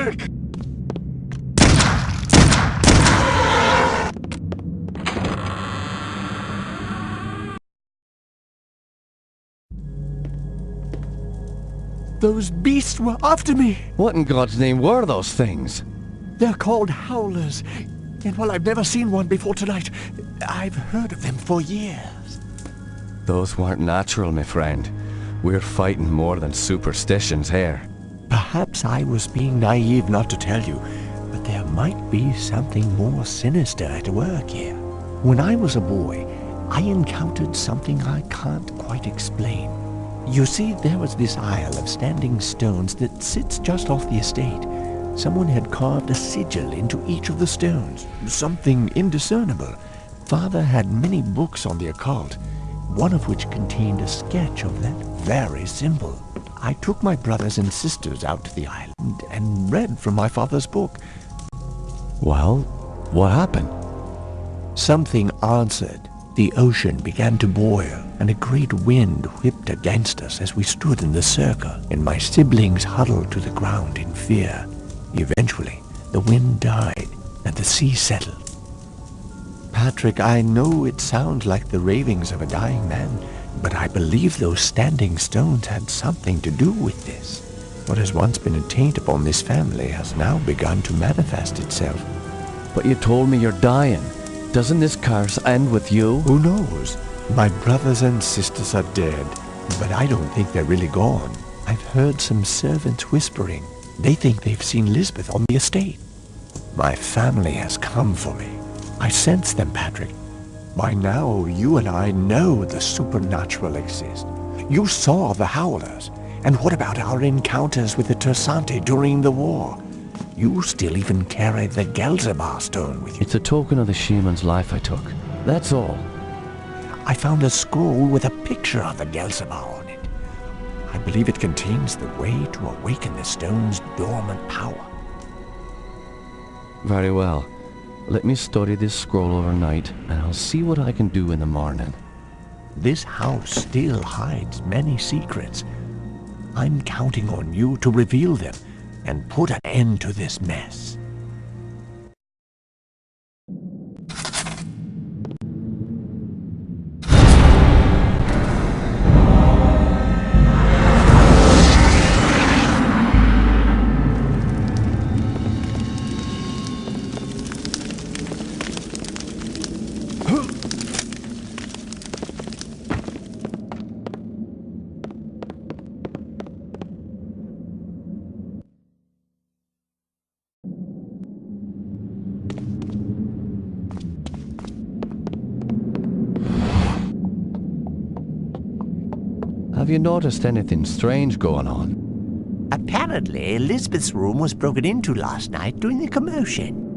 Patrick! Those beasts were after me. What in God's name were those things? They're called howlers. And while I've never seen one before tonight, I've heard of them for years. Those weren't natural, my friend. We're fighting more than superstitions here. Perhaps I was being naive not to tell you, but there might be something more sinister at work here. When I was a boy, I encountered something I can't quite explain. You see, there was this isle of standing stones that sits just off the estate. Someone had carved a sigil into each of the stones, something indiscernible. Father had many books on the occult, one of which contained a sketch of that very symbol. I took my brothers and sisters out to the island and read from my father's book. Well, what happened? Something answered. The ocean began to boil, and a great wind whipped against us as we stood in the circle, and my siblings huddled to the ground in fear. Eventually, the wind died, and the sea settled. Patrick, I know it sounds like the ravings of a dying man, but I believe those standing stones had something to do with this. What has once been a taint upon this family has now begun to manifest itself. But you told me you're dying. Doesn't this curse end with you? Who knows? My brothers and sisters are dead, but I don't think they're really gone. I've heard some servants whispering. They think they've seen Lisbeth on the estate. My family has come for me. I sense them, Patrick. By now, you and I know the supernatural exists. You saw the howlers. And what about our encounters with the Tersante during the war? You still even carry the Gelzebah stone with you. It's a token of the shaman's life I took. That's all. I found a scroll with a picture of the Gelzebah on it. I believe it contains the way to awaken the stone's dormant power. Very well. Let me study this scroll overnight, and I'll see what I can do in the morning. This house still hides many secrets. I'm counting on you to reveal them and put an end to this mess. Have you noticed anything strange going on? Apparently, Elizabeth's room was broken into last night during the commotion.